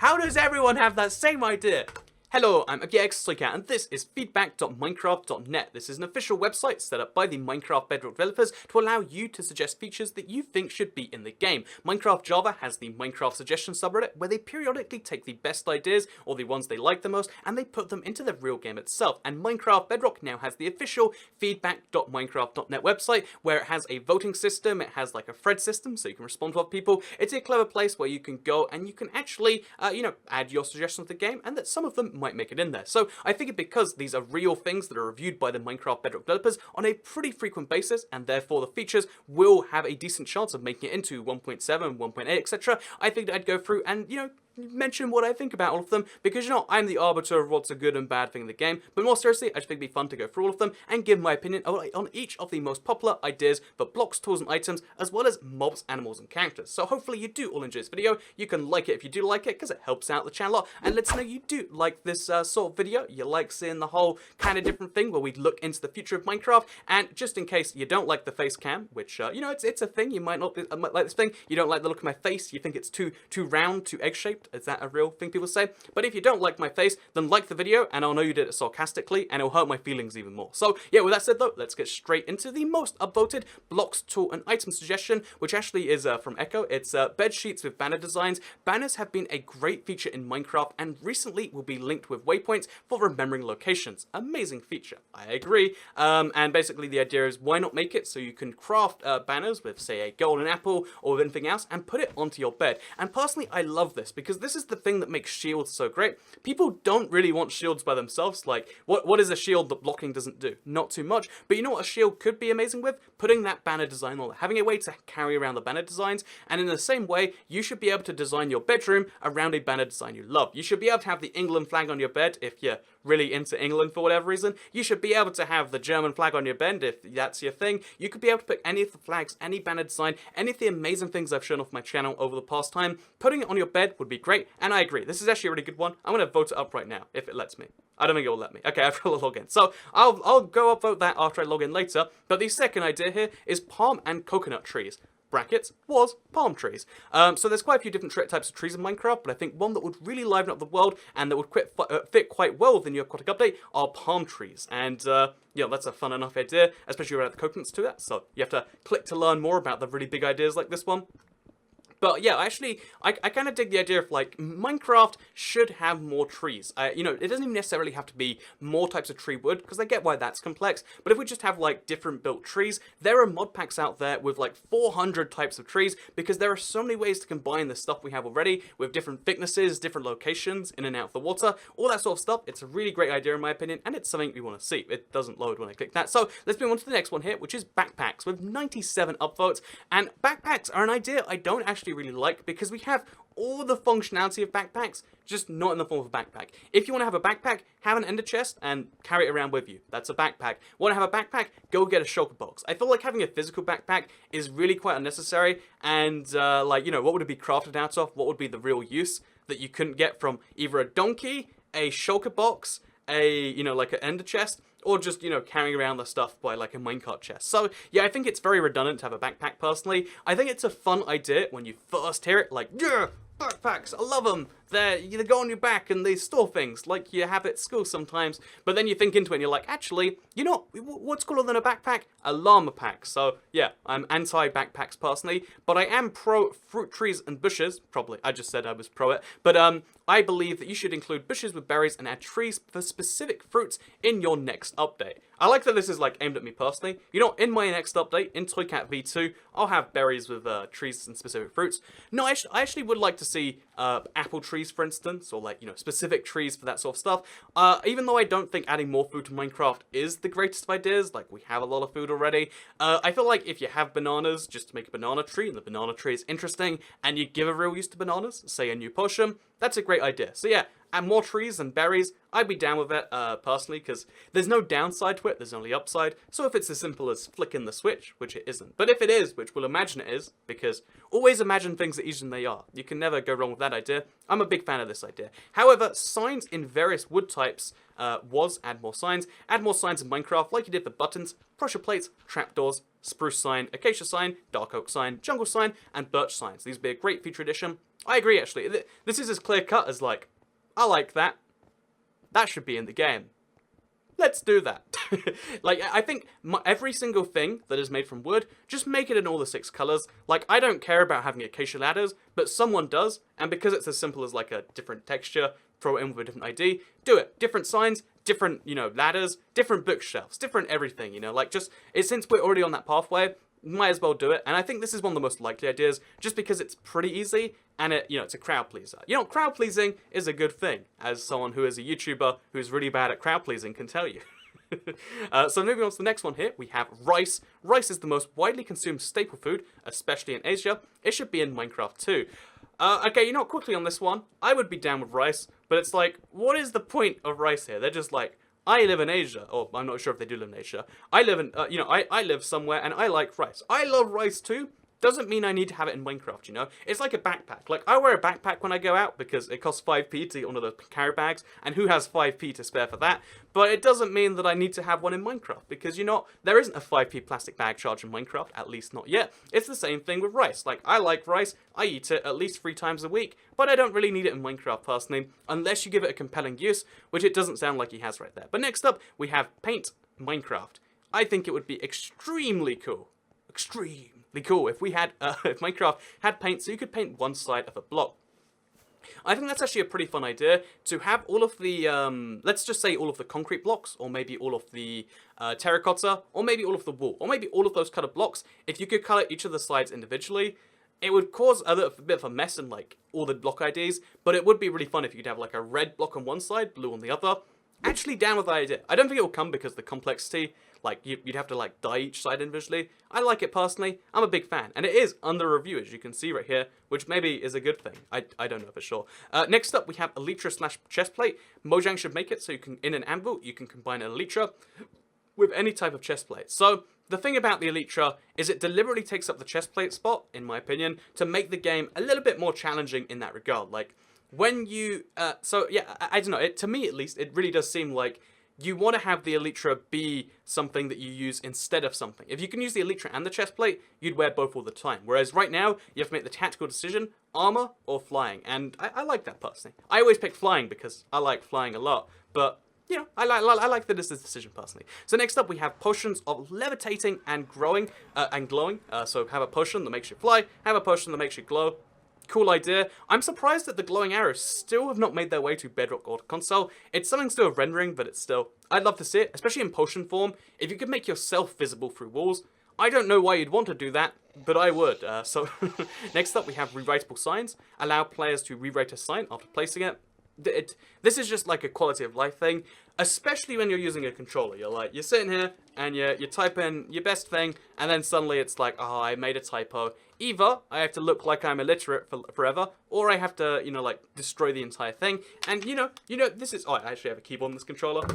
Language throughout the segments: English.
How does everyone have that same idea? Hello, I'm Elgato, and this is feedback.minecraft.net. This is an official website set up by the Minecraft Bedrock developers to allow you to suggest features that you think should be in the game. Minecraft Java has the Minecraft suggestion subreddit where they periodically take the best ideas, or the ones they like the most, and they put them into the real game itself. And Minecraft Bedrock now has the official feedback.minecraft.net website where it has a voting system, it has like a thread system so you can respond to other people. It's a clever place where you can go and you can actually, add your suggestions to the game, and that some of them might make it in there. So I figured because these are real things that are reviewed by the Minecraft Bedrock developers on a pretty frequent basis, and therefore the features will have a decent chance of making it into 1.7, 1.8, etc. I figured I'd go through and, mention what I think about all of them, because I'm the arbiter of what's a good and bad thing in the game, but more seriously, I just think it'd be fun to go through all of them and give my opinion on each of the most popular ideas for blocks, tools, and items, as well as mobs, animals, and characters. So hopefully you do all enjoy this video. You can like it if you do like it, because it helps out the channel a lot, and let us know you do like this sort of video. You like seeing the whole kind of different thing where we look into the future of Minecraft, and just in case you don't like the face cam, which, it's a thing, you might not like this thing, you don't like the look of my face, you think it's too round, too egg-shaped. Is that a real thing people say? But if you don't like my face, then like the video, and I'll know you did it sarcastically, and it'll hurt my feelings even more. So yeah, with that said though, let's get straight into the most upvoted blocks, tool, and item suggestion, which actually is from Echo. It's bed sheets with banner designs. Banners have been a great feature in Minecraft, and recently will be linked with waypoints for remembering locations. Amazing feature, I agree. And basically the idea is, why not make it so you can craft banners with, say, a golden apple or with anything else, and put it onto your bed. And personally, I love this, because this is the thing that makes shields so great. People don't really want shields by themselves. Like, what is a shield that blocking doesn't do? Not too much. But you know what a shield could be amazing with? Putting that banner design on it. Having a way to carry around the banner designs. And in the same way, you should be able to design your bedroom around a banner design you love. You should be able to have the England flag on your bed if you're really into England for whatever reason. You should be able to have the German flag on your bed if that's your thing. You could be able to pick any of the flags, any banner design, any of the amazing things I've shown off my channel over the past time. Putting it on your bed would be great, and I agree. This is actually a really good one. I'm going to vote it up right now, if it lets me. I don't think it will let me. Okay, I've got to log in. So I'll go upvote that after I log in later. But the second idea here is palm and coconut trees. Brackets was palm trees. So there's quite a few different types of trees in Minecraft, but I think one that would really liven up the world and that would fit quite well with the new aquatic update are palm trees. And that's a fun enough idea, especially without the coconuts to that. So you have to click to learn more about the really big ideas like this one. But yeah, actually, I kind of dig the idea of, like, Minecraft should have more trees. It doesn't even necessarily have to be more types of tree wood, because I get why that's complex. But if we just have, like, different built trees, there are mod packs out there with, like, 400 types of trees, because there are so many ways to combine the stuff we have already with different thicknesses, different locations, in and out of the water, all that sort of stuff. It's a really great idea in my opinion, and it's something we want to see. It doesn't load when I click that. So let's move on to the next one here, which is backpacks, with 97 upvotes. And backpacks are an idea I don't actually really like, because we have all the functionality of backpacks, just not in the form of a backpack. If you want to have a backpack, have an ender chest and carry it around with you. That's a backpack. Want to have a backpack? Go get a shulker box. I feel like having a physical backpack is really quite unnecessary, and what would it be crafted out of? What would be the real use that you couldn't get from either a donkey, a shulker box, like an ender chest, or just, carrying around the stuff by, like, a minecart chest. So, yeah, I think it's very redundant to have a backpack, personally. I think it's a fun idea when you first hear it, like, yeah, backpacks, I love them. They go on your back and they store things, like you have at school sometimes. But then you think into it and you're like, actually, what's cooler than a backpack? A llama pack. So, yeah, I'm anti-backpacks personally, but I am pro fruit trees and bushes. Probably, I just said I was pro it. But I believe that you should include bushes with berries and add trees for specific fruits in your next update. I like that this is, like, aimed at me personally. In my next update, in Toycat V2, I'll have berries with trees and specific fruits. No, I actually would like to see apple trees, for instance, or, like, specific trees for that sort of stuff. Even though I don't think adding more food to Minecraft is the greatest of ideas, like, we have a lot of food already, I feel like if you have bananas, just to make a banana tree, and the banana tree is interesting, and you give a real use to bananas, say a new potion, that's a great idea. So yeah, add more trees and berries, I'd be down with it, personally, because there's no downside to it, there's only upside. So if it's as simple as flicking the switch, which it isn't, but if it is, which we'll imagine it is, because always imagine things are easier than they are. You can never go wrong with that idea. I'm a big fan of this idea. However, signs in various wood types was add more signs. Add more signs in Minecraft like you did for buttons, pressure plates, trapdoors, spruce sign, acacia sign, dark oak sign, jungle sign, and birch signs. These would be a great feature addition. I agree, actually. This is as clear cut as, like, I like that. That should be in the game. Let's do that. Like, I think every single thing that is made from wood, just make it in all the 6 colors. Like, I don't care about having acacia ladders, but someone does, and because it's as simple as, like, a different texture, throw it in with a different ID, do it. Different signs, different, you know, ladders, different bookshelves, different everything, you know, like, just, since we're already on that pathway, might as well do it. And I think this is one of the most likely ideas, just because it's pretty easy, and it's a crowd pleaser. You know, crowd pleasing is a good thing, as someone who is a YouTuber who's really bad at crowd pleasing can tell you. So moving on to the next one here, we have rice. Rice is the most widely consumed staple food, especially in Asia. It should be in Minecraft too. Okay, you know, quickly on this one, I would be down with rice, but it's like, what is the point of rice here? They're just like, I live in Asia, or I'm not sure if they do live in Asia. I live in, I live somewhere and I like rice. I love rice too. Doesn't mean I need to have it in Minecraft, you know? It's like a backpack. Like, I wear a backpack when I go out because it costs 5p to get one of those carry bags, and who has 5p to spare for that? But it doesn't mean that I need to have one in Minecraft, because, you know, there isn't a 5p plastic bag charge in Minecraft, at least not yet. It's the same thing with rice. Like, I like rice, I eat it at least 3 times a week, but I don't really need it in Minecraft, personally, unless you give it a compelling use, which it doesn't sound like he has right there. But next up, we have paint Minecraft. I think it would be extremely cool. Cool if we had if Minecraft had paint, so you could paint one side of a block. I think that's actually a pretty fun idea to have all of the let's just say all of the concrete blocks, or maybe all of the terracotta, or maybe all of the wool, or maybe all of those colored blocks. If you could color each of the sides individually, it would cause a bit of a mess in like all the block IDs, but it would be really fun if you could have like a red block on one side, blue on the other. Actually down with the idea. I don't think it will come because the complexity, like, you'd have to, like, dye each side individually. I like it personally. I'm a big fan. And it is under review, as you can see right here, which maybe is a good thing. I don't know for sure. Next up, we have Elytra / chestplate. Mojang should make it so you can, in an anvil, you can combine an Elytra with any type of chestplate. So, the thing about the Elytra is it deliberately takes up the chestplate spot, in my opinion, to make the game a little bit more challenging in that regard. Like, when you, so yeah, I don't know, to me at least, it really does seem like you want to have the Elytra be something that you use instead of something. If you can use the Elytra and the chestplate, you'd wear both all the time. Whereas right now, you have to make the tactical decision, armor or flying. And I like that personally. I always pick flying because I like flying a lot, but you know, I like that it's a decision personally. So next up, we have potions of levitating and growing, and glowing. So have a potion that makes you fly, have a potion that makes you glow. Cool idea. I'm surprised that the glowing arrows still have not made their way to Bedrock or console. It's something still of rendering, but it's still... I'd love to see it, especially in potion form. If you could make yourself visible through walls, I don't know why you'd want to do that, but I would. So next up, we have Rewritable Signs. Allow players to rewrite a sign after placing it. This is just like a quality of life thing, especially when you're using a controller. You're sitting here and you type in your best thing, and then suddenly it's like, oh, I made a typo. Either I have to look like I'm illiterate forever, or I have to, like, destroy the entire thing. And this is... Oh, I actually have a keyboard on this controller.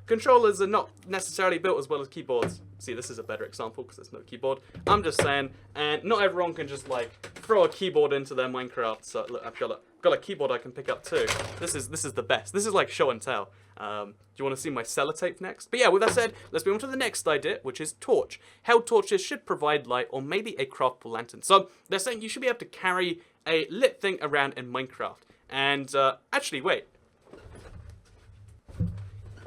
Controllers are not necessarily built as well as keyboards. See, this is a better example because there's no keyboard. I'm just saying, and not everyone can just, like, throw a keyboard into their Minecraft. So look, I've got a keyboard I can pick up too. This is the best. This is like show and tell. Do you want to see my sellotape next? But yeah, with that said, let's move on to the next idea, which is torch. Held torches should provide light, or maybe a craftable lantern. So they're saying you should be able to carry a lit thing around in Minecraft. And actually, wait.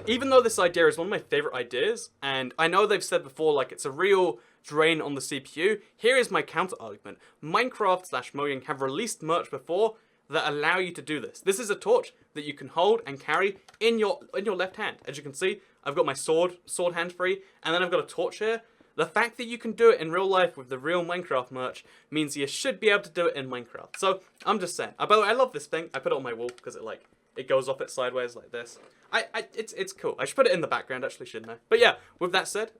Even though this idea is one of my favorite ideas, and I know they've said before, like, it's a real drain on the CPU, here is my counter argument. Minecraft / Mojang have released merch before that allow you to do this. This is a torch that you can hold and carry in your left hand. As you can see, I've got my sword hand free, and then I've got a torch here. The fact that you can do it in real life with the real Minecraft merch means you should be able to do it in Minecraft. So, I'm just saying. By the way, I love this thing. I put it on my wall because it goes off it sideways like this. It's cool. I should put it in the background actually, shouldn't I? But yeah, with that said,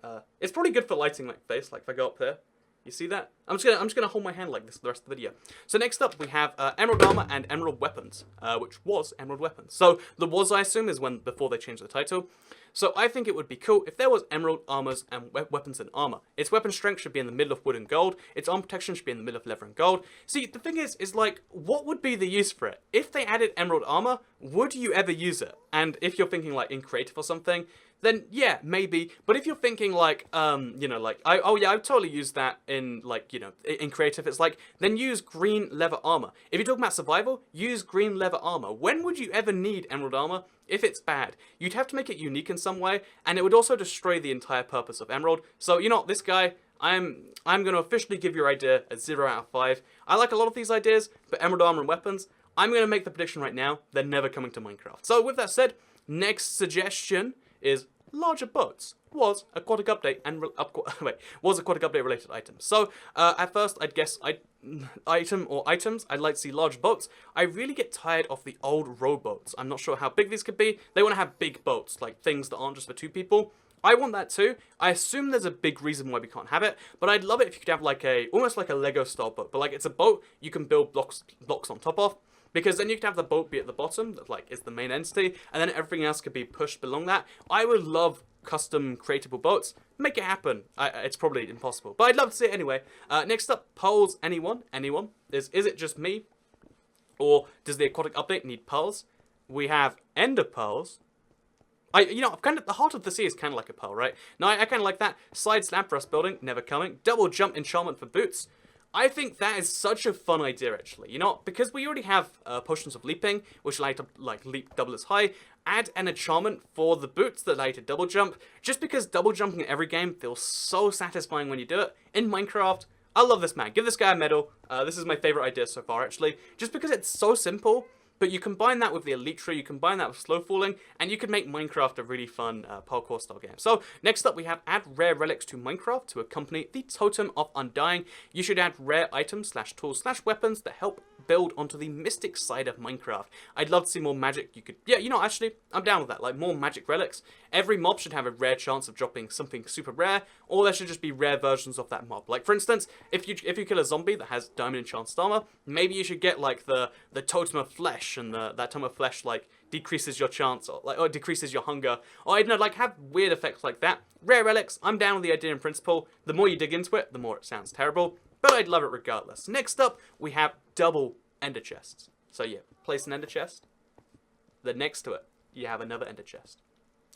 it's probably good for lighting my face. Like if I go up there, you see that? I'm just gonna hold my hand like this for the rest of the video. So next up we have Emerald Armor and Emerald Weapons, which was Emerald Weapons. So the was, I assume, is before they changed the title. So I think it would be cool if there was Emerald Armors and Weapons and Armor. Its weapon strength should be in the middle of wood and gold. Its arm protection should be in the middle of leather and gold. See, the thing is like, what would be the use for it? If they added Emerald Armor, would you ever use it? And if you're thinking like in creative or something, then yeah, maybe. But if you're thinking like, you know, like, I've totally used that in like, you know, in creative, it's like, then use green leather armor. If you're talking about survival, use green leather armor. When would you ever need emerald armor? If it's bad, you'd have to make it unique in some way, and it would also destroy the entire purpose of emerald. So, you know, this guy, I'm going to officially give your idea a 0 out of 5. I like a lot of these ideas, but emerald armor and weapons, I'm going to make the prediction right now, they're never coming to Minecraft. So with that said, next suggestion is larger boats. Was aquatic update and was aquatic update related items. So at first I'd guess items I'd like to see large boats. I really get tired of the old rowboats. I'm not sure how big these could be. They want to have big boats, like things that aren't just for 2 people. I want that too. I assume there's a big reason why we can't have it, but I'd love it if you could have like almost like a Lego style boat, but like it's a boat you can build blocks on top of. Because then you could have the boat be at the bottom, that like is the main entity, and then everything else could be pushed below that. I would love custom creatable boats. Make it happen. It's probably impossible, but I'd love to see it anyway. Next up, pearls. Anyone? Is it just me, or does the aquatic update need pearls? We have ender pearls. You know, kind of the heart of the sea is kind of like a pearl, right? No, I kind of like that. Side slab for us building, never coming. Double jump enchantment for boots. I think that is such a fun idea, actually. You know, because we already have potions of leaping, which allow you to, like, leap double as high. Add an enchantment for the boots that allow you to double jump. Just because double jumping in every game feels so satisfying when you do it. In Minecraft, I love this, man. Give this guy a medal. This is my favorite idea so far, actually. Just because it's so simple, but you combine that with the elite tree, you combine that with slow falling, and you can make Minecraft a really fun parkour style game. So next up we have add rare relics to Minecraft to accompany the totem of undying. You should add rare items / tools / weapons that help build onto the mystic side of Minecraft. I'd love to see more magic. Yeah, you know, actually, I'm down with that. Like more magic relics. Every mob should have a rare chance of dropping something super rare, or there should just be rare versions of that mob. Like for instance, if you kill a zombie that has diamond enchanted armor, maybe you should get like the totem of flesh, and that totem of flesh like decreases your chance, or decreases your hunger, or I don't know, like have weird effects like that. Rare relics, I'm down with the idea in principle. The more you dig into it, the more it sounds terrible, but I'd love it regardless. Next up, we have double ender chests. So yeah, place an ender chest. Then next to it, you have another ender chest.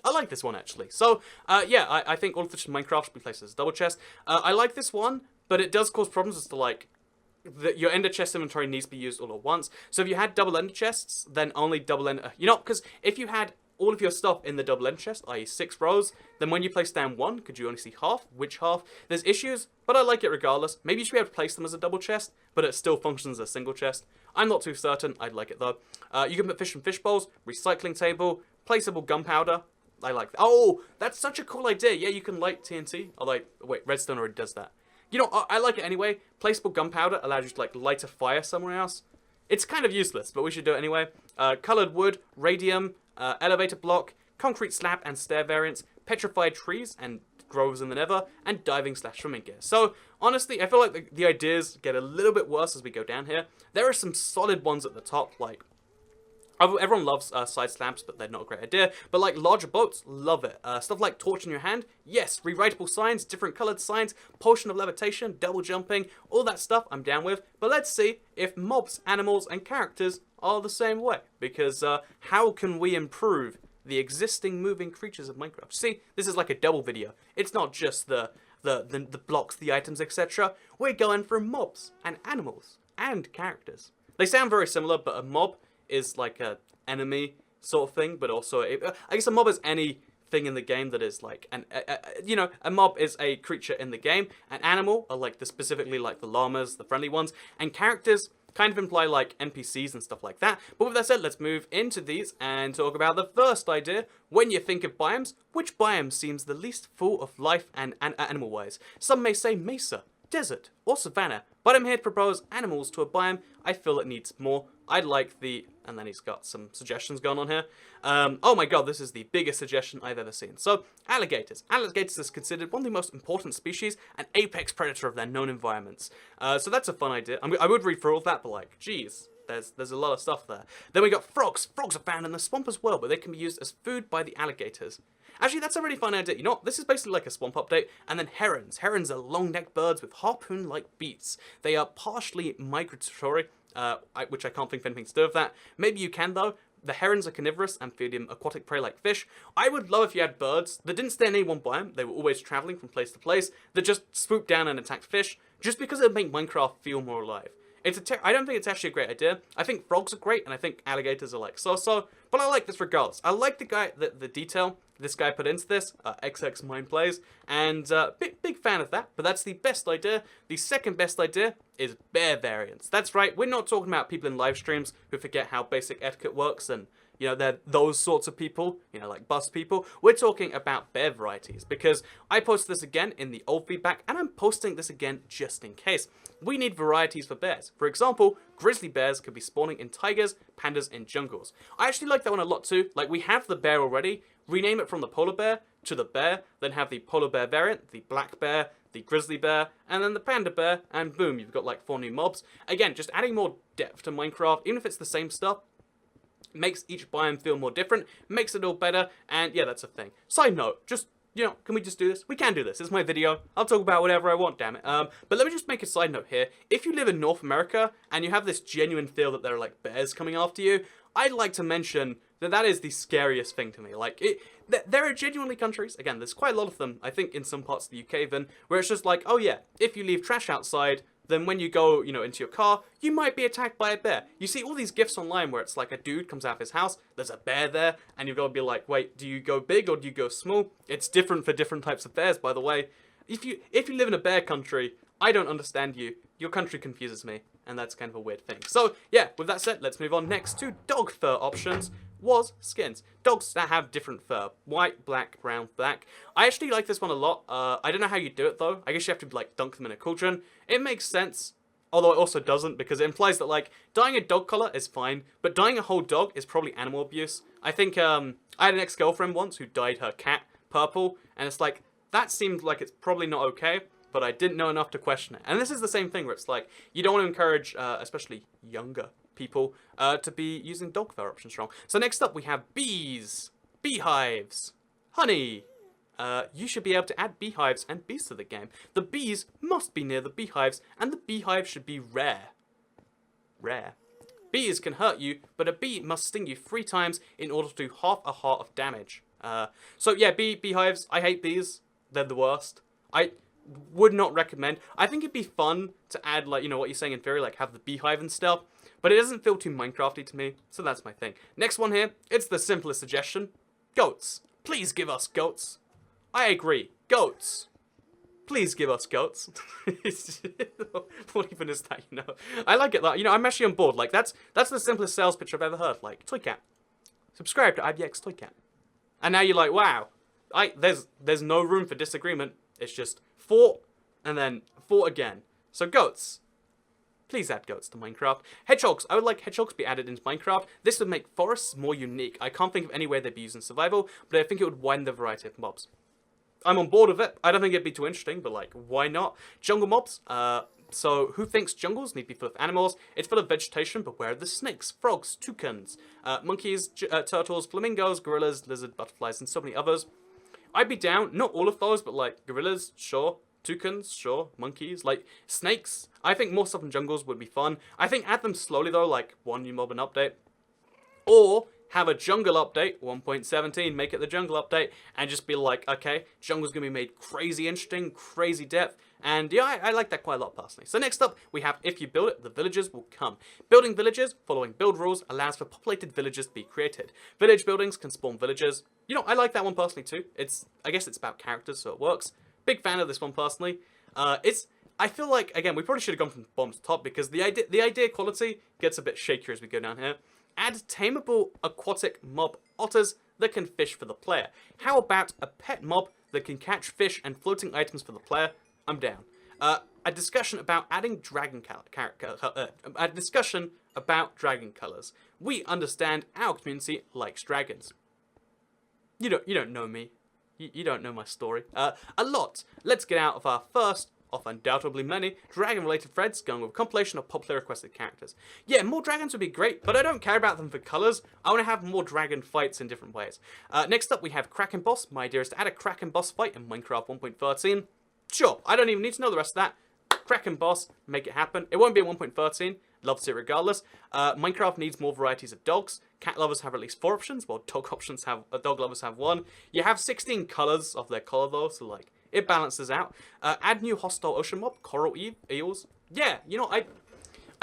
I like this one actually. So yeah, I think all of this in Minecraft should be placed as a double chest. I like this one, but it does cause problems as to like your ender chest inventory needs to be used all at once. So if you had double ender chests, then only double ender. You know, because if you had all of your stuff in the double ender chest, i.e. 6 rows, then when you place down one, could you only see half? Which half? There's issues, but I like it regardless. Maybe you should be able to place them as a double chest, but it still functions as a single chest. I'm not too certain. I'd like it though. You can put fish and fish bowls, recycling table, placeable gunpowder. I like that. Oh, that's such a cool idea. Yeah, you can light TNT. Oh, like, wait, redstone already does that. You know, I like it anyway. Placeable gunpowder allows you to like light a fire somewhere else. It's kind of useless, but we should do it anyway. Colored wood, radium, elevator block, concrete slab and stair variants, petrified trees and groves in the nether, and diving / swimming gear. So honestly, I feel like the ideas get a little bit worse as we go down here. There are some solid ones at the top, like everyone loves side slabs, but they're not a great idea. But like larger boats, love it. Stuff like torch in your hand, yes. Rewritable signs, different colored signs, potion of levitation, double jumping, all that stuff I'm down with. But let's see if mobs, animals, and characters are the same way. Because how can we improve the existing moving creatures of Minecraft? See, this is like a double video. It's not just the blocks, the items, etc. We're going for mobs and animals and characters. They sound very similar, but a mob is like a enemy sort of thing, but also I guess a mob is anything in the game that is like you know, a mob is a creature in the game. An animal are like specifically like the llamas, the friendly ones, and characters kind of imply like NPCs and stuff like that. But with that said, let's move into these and talk about the first idea. When you think of biomes, which biome seems the least full of life and animal wise? Some may say mesa, desert, or savanna, but I'm here to propose animals to a biome I feel it needs more. I'd like the, and then he's got some suggestions going on here. Oh my god, this is the biggest suggestion I've ever seen. So, alligators. Alligators is considered one of the most important species, an apex predator of their known environments. So that's a fun idea. I would read through all of that, but like, geez, there's a lot of stuff there. Then we got frogs. Frogs are found in the swamp as well, but they can be used as food by the alligators. Actually, that's a really fun idea. You know what? This is basically like a swamp update. And then herons. Herons are long-necked birds with harpoon-like beaks. They are partially migratory, which I can't think of anything to do with that. Maybe you can, though. The herons are carnivorous, amphibian, aquatic prey like fish. I would love if you had birds that didn't stay in any one biome, they were always traveling from place to place, that just swooped down and attacked fish, just because it would make Minecraft feel more alive. I don't think it's actually a great idea. I think frogs are great, and I think alligators are like so-so, but I like this regardless. I like the detail this guy put into this, XX Mind Plays, and big fan of that, but that's the best idea. The second best idea is bear variants. That's right, we're not talking about people in live streams who forget how basic etiquette works and, you know, they're those sorts of people, you know, like bus people. We're talking about bear varieties, because I posted this again in the old feedback, and I'm posting this again just in case. We need varieties for bears. For example, grizzly bears could be spawning in tigers, pandas, and jungles. I actually like that one a lot too. Like, we have the bear already. Rename it from the polar bear to the bear, then have the polar bear variant, the black bear, the grizzly bear, and then the panda bear, and boom, you've got like 4 new mobs. Again, just adding more depth to Minecraft, even if it's the same stuff, makes each biome feel more different, makes it all better, and yeah, that's a thing. Side note, just, you know, can we just do this? We can do this. It's my video. I'll talk about whatever I want, damn it. But let me just make a side note here. If you live in North America, and you have this genuine feel that there are, like, bears coming after you, I'd like to mention that that is the scariest thing to me. Like, there are genuinely countries, again, there's quite a lot of them, I think in some parts of the UK even, where it's just like, oh yeah, if you leave trash outside, then when you go, you know, into your car, you might be attacked by a bear. You see all these gifs online where it's like a dude comes out of his house, there's a bear there, and you've got to be like, wait, do you go big or do you go small? It's different for different types of bears, by the way. If you live in a bear country, I don't understand you. Your country confuses me, and that's kind of a weird thing. So, yeah, with that said, let's move on next to dog fur options. Was skins. Dogs that have different fur. White, black, brown, black. I actually like this one a lot. I don't know how you do it, though. I guess you have to, like, dunk them in a cauldron. It makes sense, although it also doesn't, because it implies that, like, dyeing a dog color is fine, but dyeing a whole dog is probably animal abuse. I think, I had an ex-girlfriend once who dyed her cat purple, and it's like, that seemed like it's probably not okay, but I didn't know enough to question it. And this is the same thing where it's like, you don't want to encourage, especially younger people, to be using dog fur options wrong. So next up we have bees, beehives, honey. You should be able to add beehives and bees to the game. The bees must be near the beehives, and the beehive should be rare. Rare. Bees can hurt you, but a bee must sting you 3 times in order to do half a heart of damage. So yeah, beehives, I hate bees. They're the worst. I would not recommend. I think it'd be fun to add, like, you know, what you're saying in theory, like have the beehive and stuff, but it doesn't feel too Minecrafty to me, so that's my thing. Next one here, it's the simplest suggestion. Goats. Please give us goats. I agree. Goats. Please give us goats. What even is that, you know? I like it, you know, I'm actually on board. Like, that's the simplest sales pitch I've ever heard. Like, Toycat. Subscribe to IBX Toycat. And now you're like, wow, there's no room for disagreement. It's just fought, and then fought again. So goats. Please add goats to Minecraft. Hedgehogs. I would like hedgehogs to be added into Minecraft. This would make forests more unique. I can't think of any way they'd be used in survival, but I think it would widen the variety of mobs. I'm on board with it. I don't think it'd be too interesting, but like, why not? Jungle mobs. So who thinks jungles need to be full of animals? It's full of vegetation, but where are the snakes, frogs, toucans, monkeys, turtles, flamingos, gorillas, lizard, butterflies, and so many others? I'd be down. Not all of those, but like gorillas, sure. Toucans, sure. Monkeys, like snakes. I think more stuff in jungles would be fun. I think add them slowly though, like 1 new mob an update. Or have a jungle update, 1.17, make it the jungle update, and just be like, okay, jungle's gonna be made crazy interesting, crazy depth, and yeah, I like that quite a lot personally. So next up, we have if you build it, the villagers will come. Building villages, following build rules, allows for populated villages to be created. Village buildings can spawn villagers. You know, I like that one personally too. I guess it's about characters, so it works. Big fan of this one personally. I feel like, again, we probably should have gone from bottom to top because the idea quality gets a bit shakier as we go down here. Add tameable aquatic mob otters that can fish for the player. How about a pet mob that can catch fish and floating items for the player? I'm down. A discussion about adding dragon a discussion about dragon colors. We understand our community likes dragons. You don't know me. You don't know my story. A lot. Let's get out of our first of undoubtedly many dragon-related threads, going with a compilation of popular requested characters. Yeah, more dragons would be great, but I don't care about them for colours. I want to have more dragon fights in different ways. Next up, we have Kraken Boss. My idea is to add a Kraken Boss fight in Minecraft 1.13. Sure, I don't even need to know the rest of that. Kraken Boss, make it happen. It won't be in 1.13. Love to see it regardless. Minecraft needs more varieties of dogs. Cat lovers have at least 4 options, while dog lovers have 1. You have 16 colors of their color though, so like it balances out. Add new hostile ocean mob, coral eels. Yeah, you know,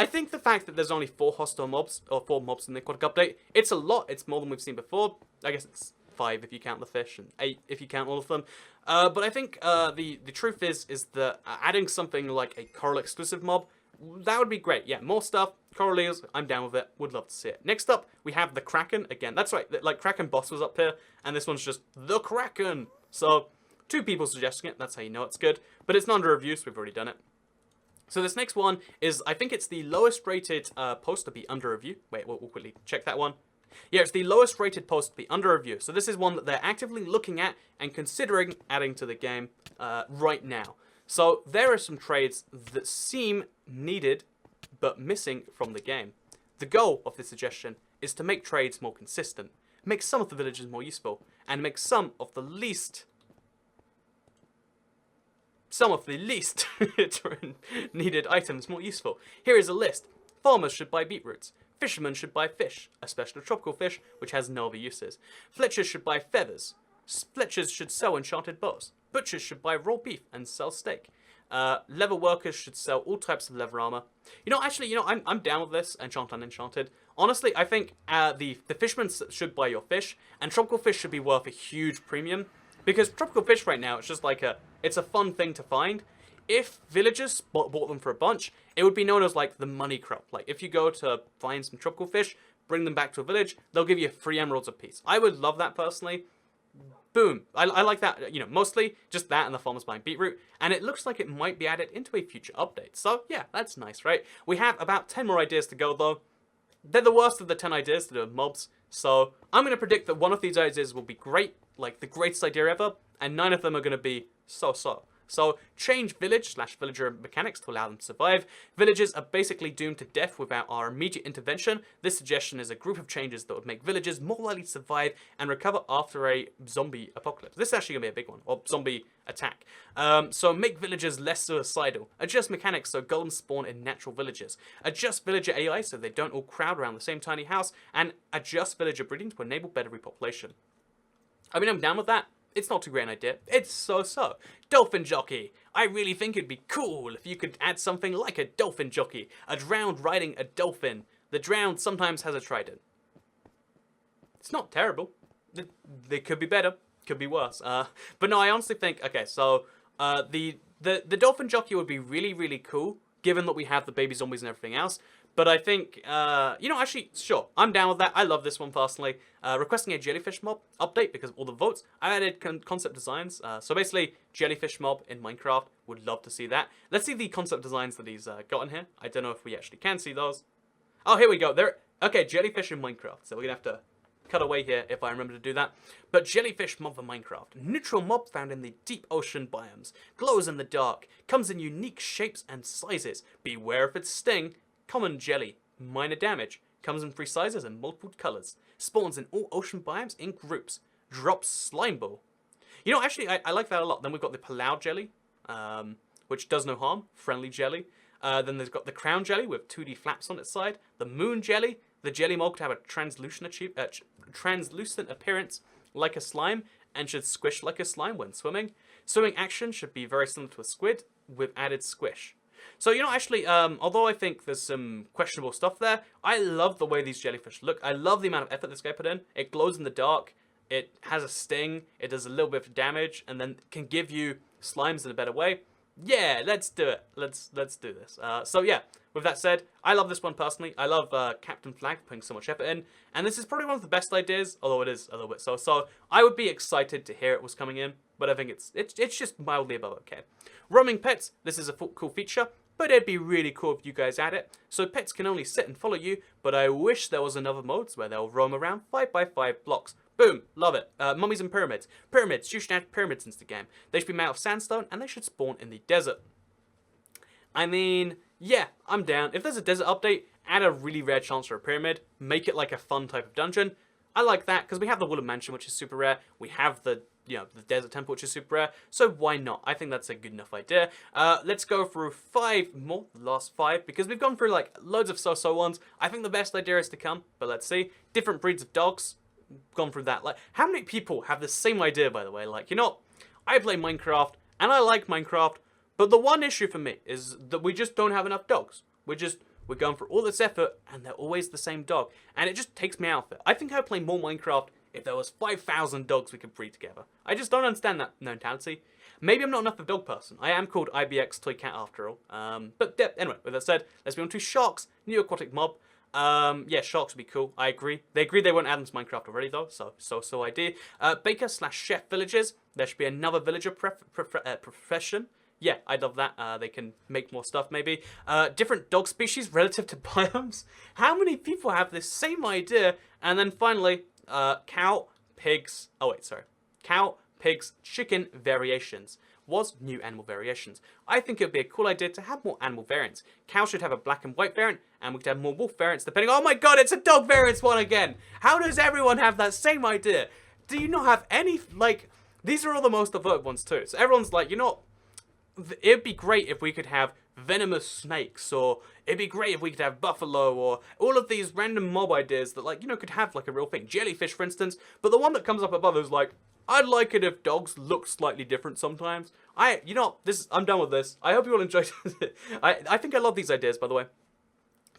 I think the fact that there's only 4 hostile mobs, or 4 mobs in the aquatic update, it's a lot. It's more than we've seen before. I guess it's 5 if you count the fish, and 8 if you count all of them. But I think the truth is that adding something like a coral exclusive mob, that would be great. Yeah, more stuff. Coral eels, I'm down with it. Would love to see it. Next up, we have the Kraken. Again, that's right. Like, Kraken boss was up here, and this one's just the Kraken. So, 2 people suggesting it. That's how you know it's good. But it's not under review, so we've already done it. So this next one is, I think it's the lowest rated post to be under review. Wait, we'll quickly check that one. Yeah, it's the lowest rated post to be under review. So this is one that they're actively looking at and considering adding to the game right now. So there are some trades that seem needed but missing from the game. The goal of this suggestion is to make trades more consistent, make some of the villages more useful, and make some of the least needed items more useful. Here is a list. Farmers should buy beetroots. Fishermen should buy fish, especially tropical fish, which has no other uses. Fletchers should buy feathers. Fletchers should sell enchanted bows. Butchers should buy raw beef and sell steak. Leather workers should sell all types of leather armor. You know, actually, I'm down with this. Enchant unenchanted. Honestly, I think the fishermen should buy your fish, and tropical fish should be worth a huge premium. Because tropical fish right now, it's just like it's a fun thing to find. If villagers bought them for a bunch, it would be known as like the money crop. Like if you go to find some tropical fish, bring them back to a village, they'll give you 3 emeralds apiece. I would love that personally. Boom. I like that, mostly just that and the farmers buying beetroot. And it looks like it might be added into a future update. So yeah, that's nice, right? We have about 10 more ideas to go though. They're the worst of the 10 ideas to do with mobs. So I'm going to predict that one of these ideas will be great, like the greatest idea ever, and 9 of them are going to be so-so. So, change village/villager mechanics to allow them to survive. Villagers are basically doomed to death without our immediate intervention. This suggestion is a group of changes that would make villagers more likely to survive and recover after a zombie apocalypse. This is actually going to be a big one, or zombie attack. So, make villagers less suicidal. Adjust mechanics so golems spawn in natural villages. Adjust villager AI so they don't all crowd around the same tiny house. And adjust villager breeding to enable better repopulation. I mean, I'm down with that. It's not too great an idea. It's so-so. Dolphin Jockey. I really think it'd be cool if you could add something like a Dolphin Jockey. A drowned riding a dolphin. The drowned sometimes has a trident. It's not terrible. They could be better. Could be worse. But no, I honestly think, okay, so the Dolphin Jockey would be really, really cool, given that we have the baby zombies and everything else. But I think, actually, sure, I'm down with that. I love this one personally. Requesting a Jellyfish mob update because of all the votes. I added concept designs. So basically, Jellyfish mob in Minecraft. Would love to see that. Let's see the concept designs that he's got in here. I don't know if we actually can see those. Oh, here we go. Okay, Jellyfish in Minecraft. So we're going to have to cut away here if I remember to do that. But Jellyfish mob for Minecraft. Neutral mob found in the deep ocean biomes. Glows in the dark. Comes in unique shapes and sizes. Beware of its sting. Common jelly, minor damage, comes in 3 sizes and multiple colors, spawns in all ocean biomes in groups, drops slime ball. Actually, I like that a lot. Then we've got the Palau jelly, which does no harm, friendly jelly. Then there's got the crown jelly with 2D flaps on its side, the moon jelly, the jelly mold to have a translucent appearance like a slime and should squish like a slime when swimming. Swimming action should be very similar to a squid with added squish. So, actually, although I think there's some questionable stuff there, I love the way these jellyfish look. I love the amount of effort this guy put in. It glows in the dark. It has a sting. It does a little bit of damage, and then can give you slimes in a better way. Yeah, let's do it. Let's do this. So, yeah, with that said, I love this one personally. I love Captain Flag putting so much effort in, and this is probably one of the best ideas, although it is a little bit so. So, I would be excited to hear it was coming in, but I think it's just mildly above okay. Roaming pets. This is a cool feature. But it'd be really cool if you guys add it. So pets can only sit and follow you, but I wish there was another modes where they'll roam around 5x5 blocks. Boom, love it. Mummies and pyramids. Pyramids, you should add pyramids into the game. They should be made out of sandstone and they should spawn in the desert. I mean, yeah, I'm down. If there's a desert update, add a really rare chance for a pyramid. Make it like a fun type of dungeon. I like that because we have the Wooden Mansion, which is super rare. We have the you know, the desert temple, which is super rare. So why not? I think that's a good enough idea. Let's go through 5 more, the last 5, because we've gone through like loads of so-so ones. I think the best idea is to come, but let's see. Different breeds of dogs. Gone through that. Like, how many people have the same idea, by the way? Like, you know, I play Minecraft, and I like Minecraft, but the one issue for me is that we just don't have enough dogs. We're going for all this effort, and they're always the same dog. And it just takes me out of it. I think I'd play more Minecraft if there was 5,000 dogs we could breed together. I just don't understand that mentality. Maybe I'm not enough of a dog person. I am called IBX Toy Cat after all. But yeah, anyway, with that said, let's move on to sharks. New aquatic mob. Yeah, sharks would be cool. I agree. They agreed they won't add them to Minecraft already, though, so idea. Baker/chef villages. There should be another villager profession. Yeah, I love that. They can make more stuff, maybe. Different dog species relative to biomes. How many people have this same idea? And then finally, cow, pigs... Oh, wait, sorry. Cow, pigs, chicken variations. Was new animal variations. I think it would be a cool idea to have more animal variants. Cow should have a black and white variant, and we could have more wolf variants depending... Oh my god, it's a dog variants one again! How does everyone have that same idea? Do you not have any... Like, these are all the most devoted ones too. So everyone's like, you know... It'd be great if we could have venomous snakes, or it'd be great if we could have buffalo, or all of these random mob ideas that, like, you know, could have like a real thing. Jellyfish, for instance. But the one that comes up above is like, I'd like it if dogs look slightly different sometimes. You know, I'm done with this. I hope you all enjoyed it. I think I love these ideas, by the way.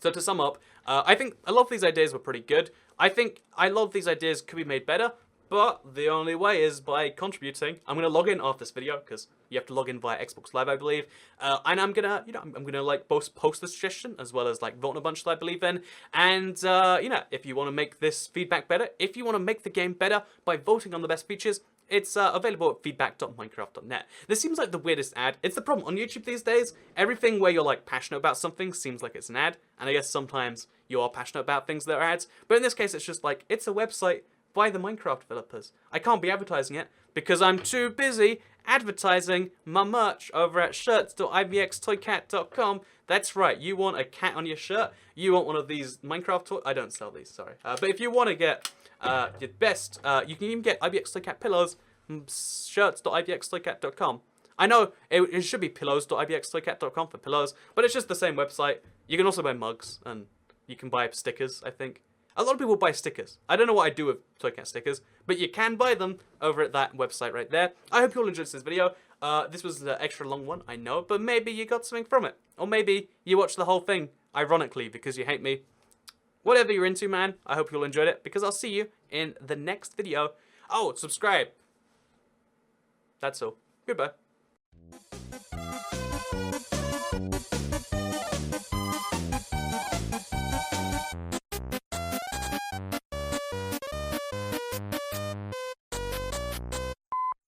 So to sum up, I think a lot of these ideas were pretty good. I think a lot of these ideas could be made better. But the only way is by contributing. I'm going to log in after this video, because you have to log in via Xbox Live, I believe. And I'm going to, you know, I'm going to, like, both post the suggestion, as well as, like, vote on a bunch that I believe in. And, you know, if you want to make this feedback better, if you want to make the game better by voting on the best features, it's available at feedback.minecraft.net. This seems like the weirdest ad. It's the problem on YouTube these days. Everything where you're, like, passionate about something seems like it's an ad. And I guess sometimes you are passionate about things that are ads. But in this case, it's just, like, it's a website by the Minecraft developers. I can't be advertising it because I'm too busy advertising my merch over at shirts.ibxtoycat.com. That's right, you want a cat on your shirt? You want one of these Minecraft toys? I don't sell these, sorry. But if you want to get your best, you can even get IBX Toycat pillows, shirts.ibxtoycat.com. I know it should be pillows.ibxtoycat.com for pillows, but it's just the same website. You can also buy mugs, and you can buy stickers, I think. A lot of people buy stickers. I don't know what I do with Toycat stickers, but you can buy them over at that website right there. I hope you all enjoyed this video. This was an extra long one, I know, but maybe you got something from it. Or maybe you watched the whole thing, ironically, because you hate me. Whatever you're into, man, I hope you all enjoyed it, because I'll see you in the next video. Oh, subscribe. That's all. Goodbye.